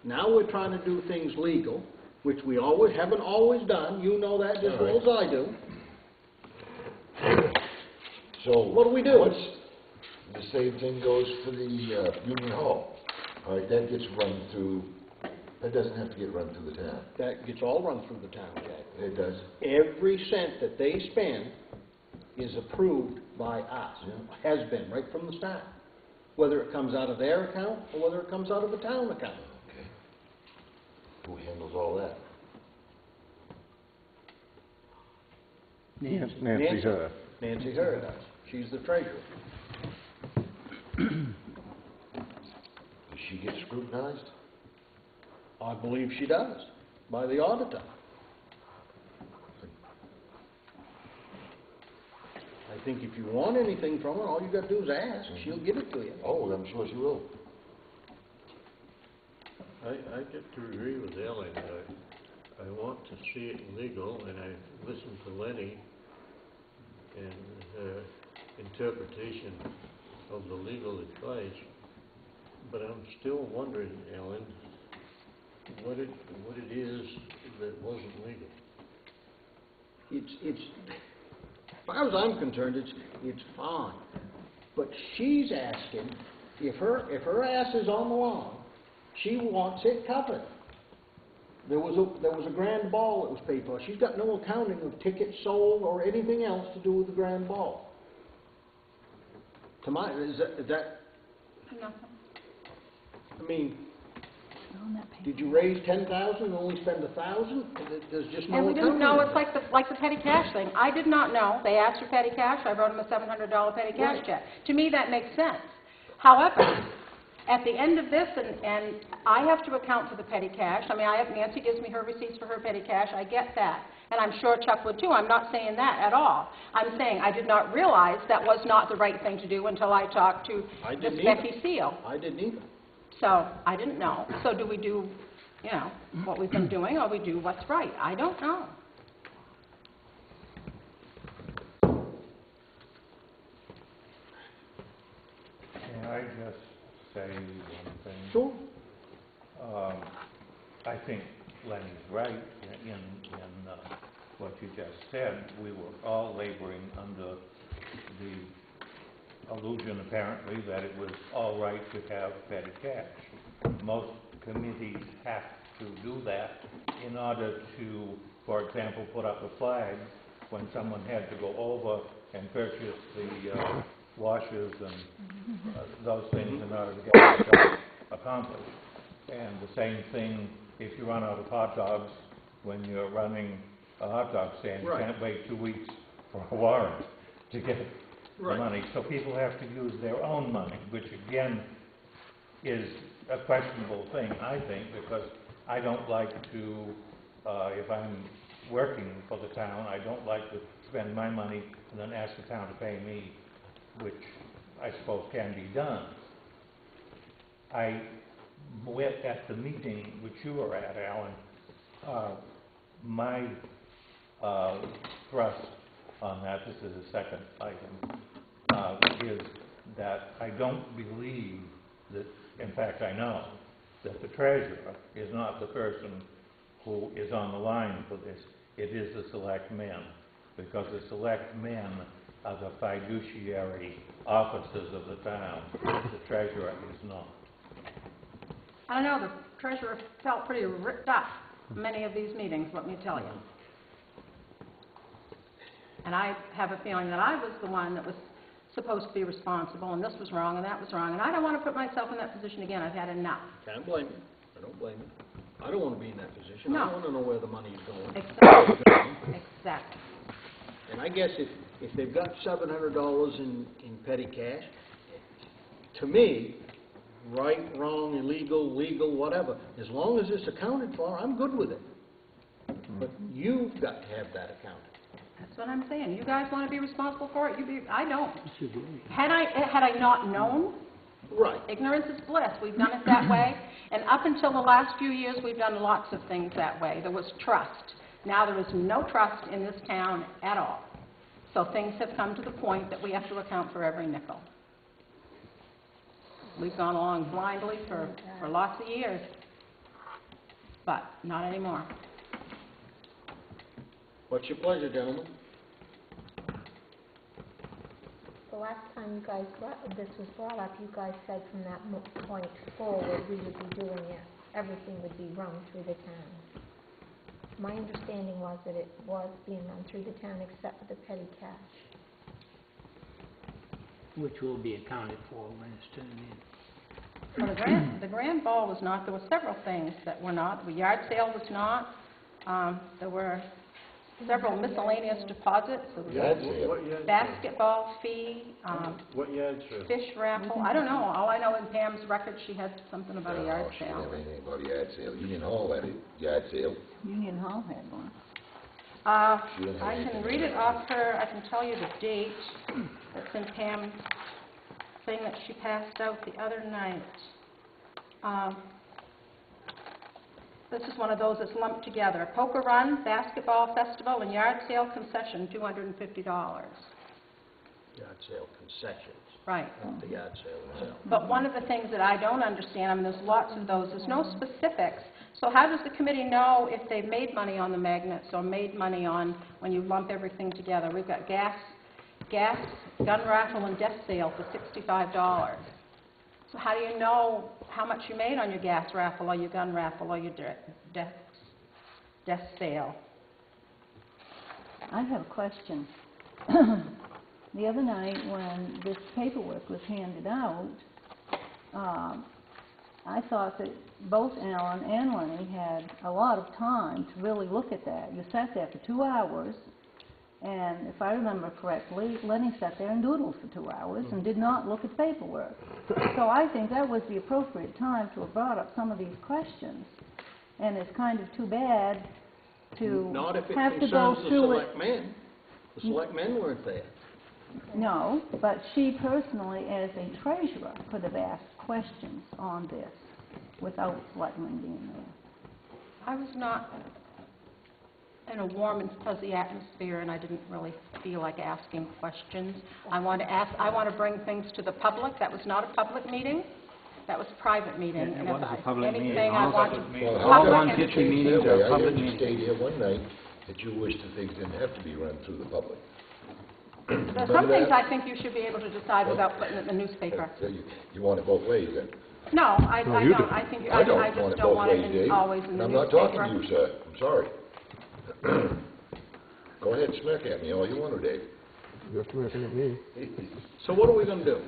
Now we're trying to do things legal, which we haven't always done. You know that just as well as I do. So. What do we do? The same thing goes for the, Union Hall. All right, that gets run through, that doesn't have to get run through the town. That gets all run through the town, Jack. It does. Every cent that they spend is approved by us. Yeah. Has been, right from the start. Whether it comes out of their account or whether it comes out of the town account. Okay. Who handles all that? Nancy Herr. Nancy Herr does. She's the treasurer. Does she get scrutinized? I believe she does, by the auditor. I think if you want anything from her, all you got to do is ask. She'll give it to you. Oh, I'm sure she will. I get to agree with Ellen. I want to see it legal, and I listened to Lenny and her interpretation of the legal advice, but I'm still wondering, Ellen, what it is that wasn't legal. It's, as far as I'm concerned, it's fine. But she's asking, if her ass is on the lawn, she wants it covered. There was a grand ball that was paid for. She's got no accounting of tickets sold or anything else to do with the grand ball. To my, is that, Nothing. I mean, did you raise 10,000 and only spend 1,000? There's just no And we didn't accounting. know, it's like the petty cash thing. I did not know. They asked for petty cash, I wrote them a $700 petty cash Right. check. To me, that makes sense. However, at the end of this, and I have to account for the petty cash, I mean, Nancy gives me her receipts for her petty cash, I get that. And I'm sure Chuck would too, I'm not saying that at all. I'm saying I did not realize that was not the right thing to do until I talked to Miss Becky Seal. I didn't either. So, I didn't know. So do we do, you know, what we've been doing, or we do what's right? I don't know. Can I just say one thing? Sure. I think Lenny's right in what you just said. We were all laboring under the illusion, apparently, that it was all right to have petty cash. Most committees have to do that in order to, for example, put up a flag when someone had to go over and purchase the washers and those things in order to get the job accomplished. And the same thing if you run out of hot dogs when you're running a hot dog stand. You can't wait 2 weeks for a warrant to get the money. So people have to use their own money, which again is a questionable thing, I think, because I don't like to, if I'm working for the town, I don't like to spend my money and then ask the town to pay me, which I suppose can be done. I went at the meeting which you were at, Alan. My thrust on that, this is the second item, is that I don't believe that, in fact I know, that the treasurer is not the person who is on the line for this. It is the selectmen, because the selectmen are the fiduciary officers of the town. The treasurer is not. I don't know, the treasurer felt pretty ripped up many of these meetings, let me tell you. And I have a feeling that I was the one that was supposed to be responsible, and this was wrong, and that was wrong, and I don't want to put myself in that position again. I've had enough. Can't blame you. I don't blame you. I don't want to be in that position. No. I want to know where the money is going. Exactly. Exactly. And I guess if they've got $700 in petty cash, to me, right, wrong, illegal, legal, whatever, as long as it's accounted for, I'm good with it. But you've got to have that accounted. That's what I'm saying. You guys want to be responsible for it? I don't. Had I not known, ignorance is bliss. We've done it that way. And up until the last few years, we've done lots of things that way. There was trust. Now there is no trust in this town at all. So things have come to the point that we have to account for every nickel. We've gone along blindly for lots of years, but not anymore. What's your pleasure, gentlemen? The last time you guys this was brought up, you guys said from that point forward, we would be doing it, everything would be run through the town. My understanding was that it was being run through the town except for the petty cash. Which will be accounted for when it's turned in. Well, the grand ball was not. There were several things that were not. The yard sale was not. There were several miscellaneous deposits. Yard sale. Basketball fee, What yard sale? fish raffle. I don't know. All I know in Pam's record, she had something about a yard She didn't sale. have anything about a yard sale. Union Hall had a yard sale. Union Hall had one. I can read it off her. I can tell you the date that's in Pam's thing that she passed out the other night. This is one of those that's lumped together. Poker run, basketball festival, and yard sale concession, $250. Yard sale concessions. Right. Not the yard sale itself. But one of the things that I don't understand, I mean, there's lots of those, there's no specifics. So how does the committee know if they've made money on the magnets or made money on when you lump everything together? We've got gas, gun raffle, and death sale for $65. So how do you know how much you made on your gas raffle or your gun raffle or your death sale? I have a question. The other night when this paperwork was handed out, I thought that both Alan and Lenny had a lot of time to really look at that. You sat there for 2 hours And if I remember correctly, Lenny sat there and doodled for 2 hours and did not look at paperwork. So I think that was the appropriate time to have brought up some of these questions. And it's kind of too bad to Not if it have to go concerns the through it. selectmen. The selectmen weren't there. No, but she personally, as a treasurer, could have asked questions on this without selectmen being there. I was not in a warm and fuzzy atmosphere, and I didn't really feel like asking questions. I want to bring things to the public. That was not a public meeting. That was a private meeting. It And was if a public meeting. anything I want to... Well, All how come 150 you meetings changed that are way? public I heard you meetings. stayed here one night that you wished that things didn't have to be run through the public. There's Remember some things that? I think you should be able to decide without putting it in the newspaper. So you want it both ways then? No, I No, you don't. do. I think, I don't I want just it don't both want ways, it Dave. always in And the I'm not newspaper. talking to you, sir. I'm sorry. Go ahead, smirk at me all you want to, Dave. You're smirking at me. So what are we gonna do?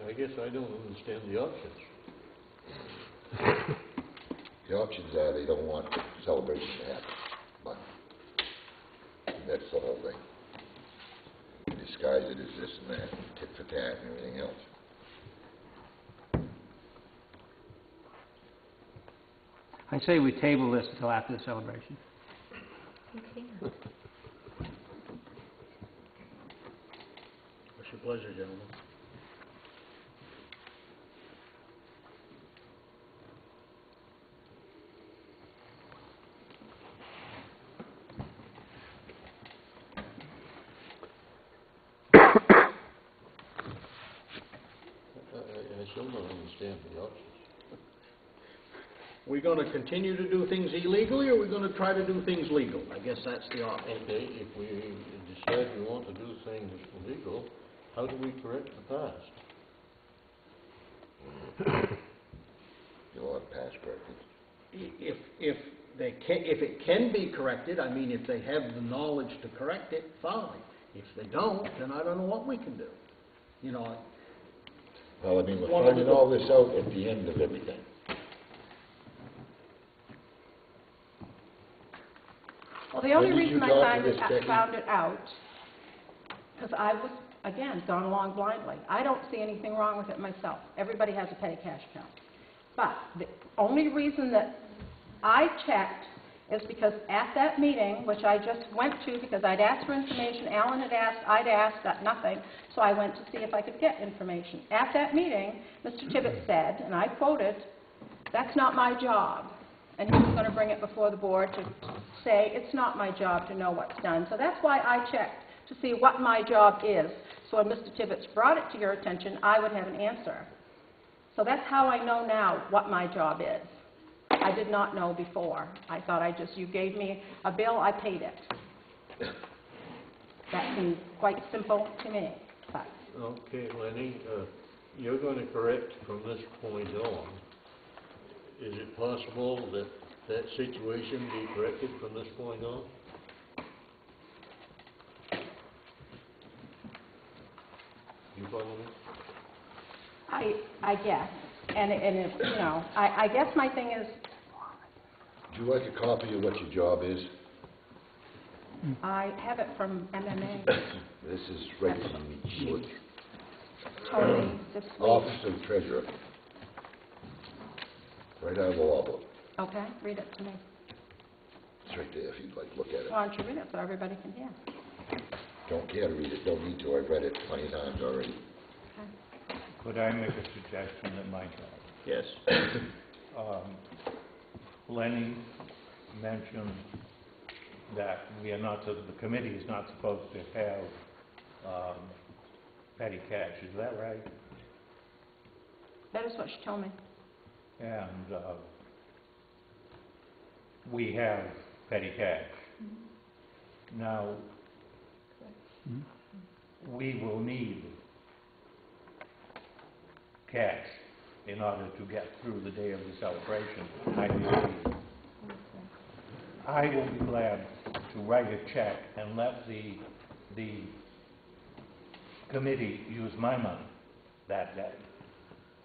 I guess I don't understand the options. The options are they don't want the celebration to happen, but that's the whole thing. Disguise it as this and that, tit for tat and everything else. I say we table this until after the celebration. Okay. What's your pleasure, gentlemen? I still don't understand the options. We're gonna continue to do things illegally, or we're gonna try to do things legal? I guess that's the option. Okay, if we decide we want to do things legal, how do we correct the past? You want past corrected. If it can be corrected, I mean, if they have the knowledge to correct it, fine. If they don't, then I don't know what we can do. You know, Well, I mean, we're One of finding the- all this out at the end of everything. Well, the only When did you reason talk to I this Becky? found it out, because I was, again, gone along blindly. I don't see anything wrong with it myself. Everybody has a petty cash account. But the only reason that I checked is because at that meeting, which I just went to because I'd asked for information, Alan had asked, I'd asked, got nothing, so I went to see if I could get information. At that meeting, Mr. Tibbetts said, and I quoted, "That's not my job." And he was going to bring it before the board to say, it's not my job to know what's done. So that's why I checked to see what my job is. So when Mr. Tibbetts brought it to your attention, I would have an answer. So that's how I know now what my job is. I did not know before. I thought you gave me a bill, I paid it. That seemed quite simple to me, but Okay, Lenny, you're going to correct from this point on. Is it possible that that situation be corrected from this point on? You follow me? I guess. And if, you know, I guess my thing is, Would you like a copy of what your job is? I have it from MMA. This is right from the Told me this week. Office of Treasurer. Right out of the law book. Okay, read it to me. It's right there if you'd like to look at it. Why don't you read it so everybody can hear? Don't care to read it, don't need to, I've read it plenty of times already. Could I make a suggestion that might help? Yes. Lenny mentioned that we are not, the committee is not supposed to have petty cash, is that right? That is what she told me. And we have petty cash. Now, we will need cash in order to get through the day of the celebration, I believe. I will be glad to write a check and let the committee use my money that day.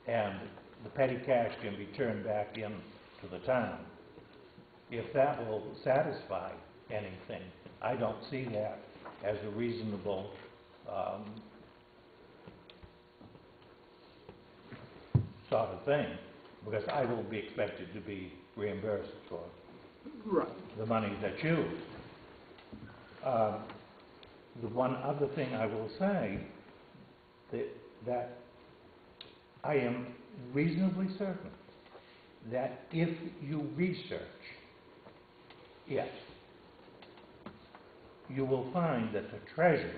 And the petty cash can be turned back in to to the town. If that will satisfy anything, I don't see that as a reasonable sort of thing, because I will be expected to be reimbursed for the money that's used. The one other thing I will say, that I am reasonably certain that if you research it, you will find that the treasurer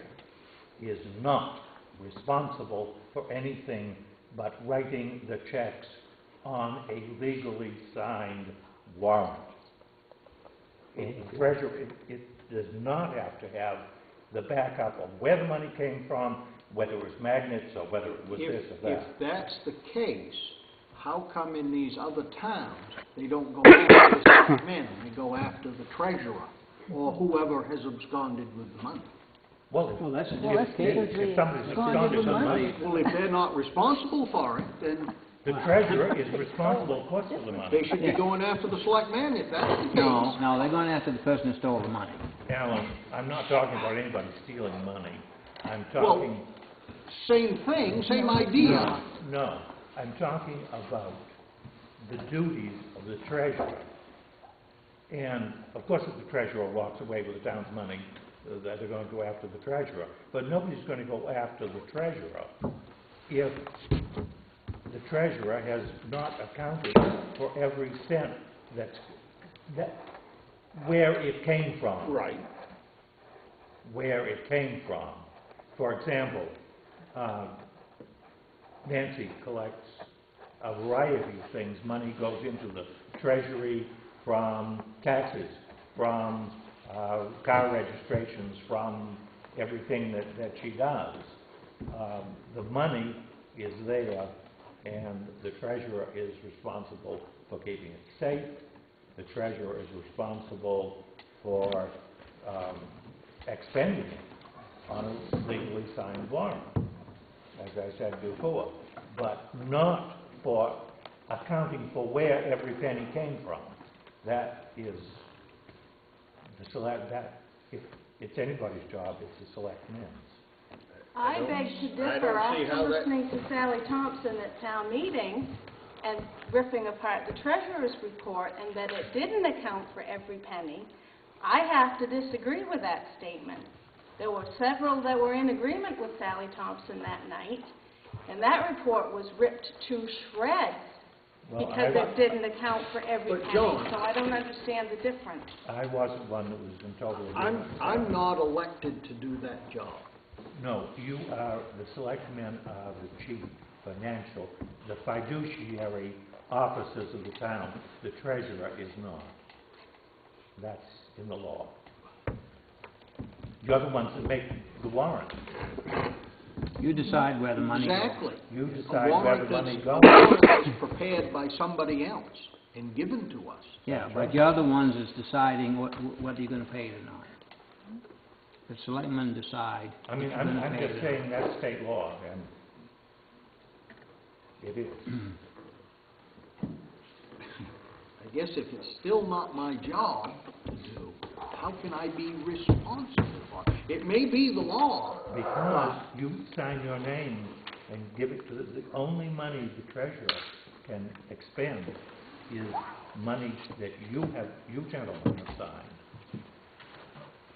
is not responsible for anything but writing the checks on a legally signed warrant. The treasurer, it does not have to have the backup of where the money came from, whether it was magnets or whether it was this or that. If that's the case, how come in these other towns, they don't go after the selectmen, they go after the treasurer, or whoever has absconded with the money? Well, that's a Well, different that's case. because if somebody's absconded with the money, Well, if they're not responsible for it, then the treasurer is responsible, of course, for the money. they should be going after the selectmen if that's the case. No, they're going after the person who stole the money. Alan, I'm not talking about anybody stealing money. I'm Well, talking... same thing, same idea. No, I'm talking about the duties of the treasurer. And, of course, if the treasurer walks away with the town's money, that they're going to go after the treasurer. But nobody's going to go after the treasurer if the treasurer has not accounted for every cent where it came from. Right. Where it came from. For example, Nancy collects a variety of things. Money goes into the treasury from taxes, from car registrations, from everything that she does. The money is there, and the treasurer is responsible for keeping it safe. The treasurer is responsible for expending it on a legally signed warrant, as I said before, but not for accounting for where every penny came from. That is if it's anybody's job, it's the selectmen's. I beg to differ after listening to Sally Thompson at town meeting and ripping apart the treasurer's report and that it didn't account for every penny. I have to disagree with that statement. There were several that were in agreement with Sally Thompson that night, and that report was ripped to shreds because it didn't account for every penny. John, so I don't understand the difference. I wasn't one that was in total agreement. I'm not elected to do that job. No, you are, the selectmen are the chief financial, the fiduciary officers of the town. The treasurer is not. That's in the law. You're the ones that make the warrant. You decide where the money goes. Exactly. You decide where the money goes. A warrant that's prepared by somebody else and given to us. Yeah, but you're the ones that's deciding whether you're going to pay it or not. The selectmen decide. I mean, if you're gonna I'm pay just it or saying that's state law, and it is. I guess if it's still not my job to do, how can I be responsible for it? It may be the law. Because you sign your name and give it to the only money the treasurer can expend is money that you gentlemen have signed.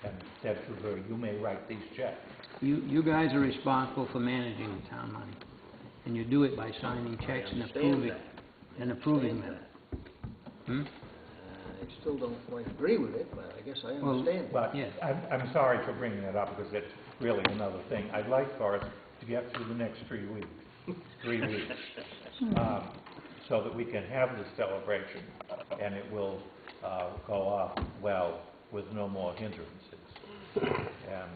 And said to her, you may write these checks. You guys are responsible for managing the town money, and you do it by signing checks and approving them. I still don't quite agree with it, but I guess I understand it. But I'm sorry for bringing that up because it's really another thing. I'd like for us to get through the next 3 weeks. 3 weeks. So that we can have this celebration and it will go off well with no more hindrances. And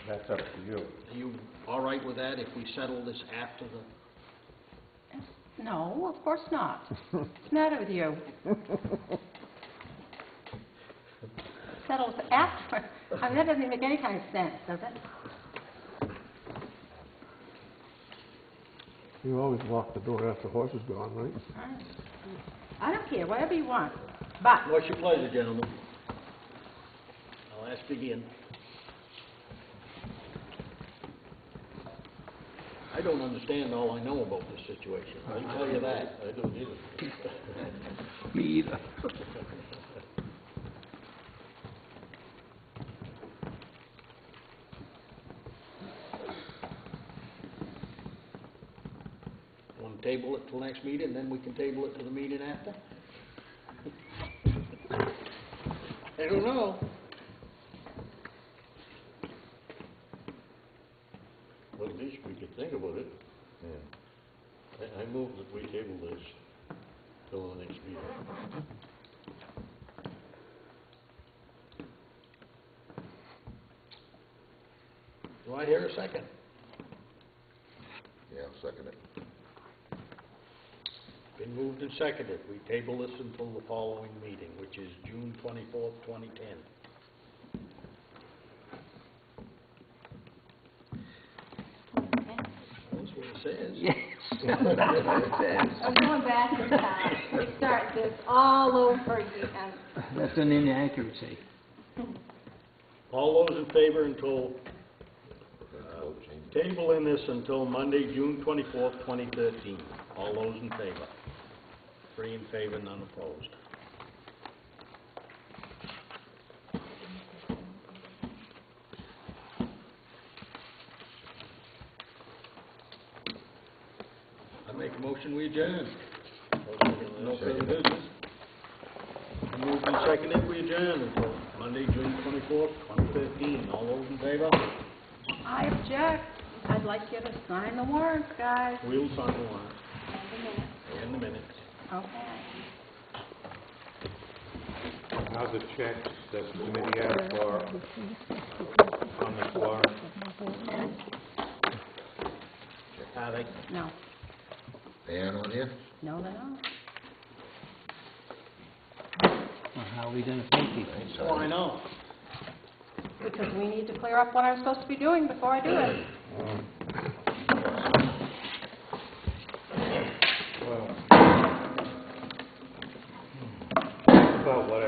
that's up to you. Are you all right with that if we settle this after the... No, of course not. What's the matter with you? Settles after. I mean, that doesn't make any kind of sense, does it? You always lock the door after the horse is gone, right? I don't care, whatever you want, but What's your pleasure, gentlemen? I'll ask again. I don't understand all I know about this situation, I can tell you that. I don't either. Me either. Want to table it till next meeting, then we can table it to the meeting after? I don't know. Well, at least we could think about it. Yeah. I move that we table this till the next meeting. Do I hear a second? Yeah, I'll second it. Been moved and seconded. We table this until the following meeting, which is June 24th, 2010. That's what it says. Yes. That's what it says. I'm going back in time. We start this all over again. That's an inaccuracy. All those in favor until, Vote change. table in this until Monday, June 24th, 2013. All those in favor? 3 in favor, none opposed. I make a motion, we adjourn. No further business. Moved and seconded, we adjourn until Monday, June 24th, 2013. All those in favor? I object. I'd like you to sign the warrants, guys. We'll sign the warrant And the minutes. in the minutes. Okay. Now the checks that the committee asked for on the warrant. Are they? No, They aren't on here? no, they're not. Well, how are we gonna pay people? Oh, I know. Because we need to clear up what I'm supposed to be doing before I do it. Well, about what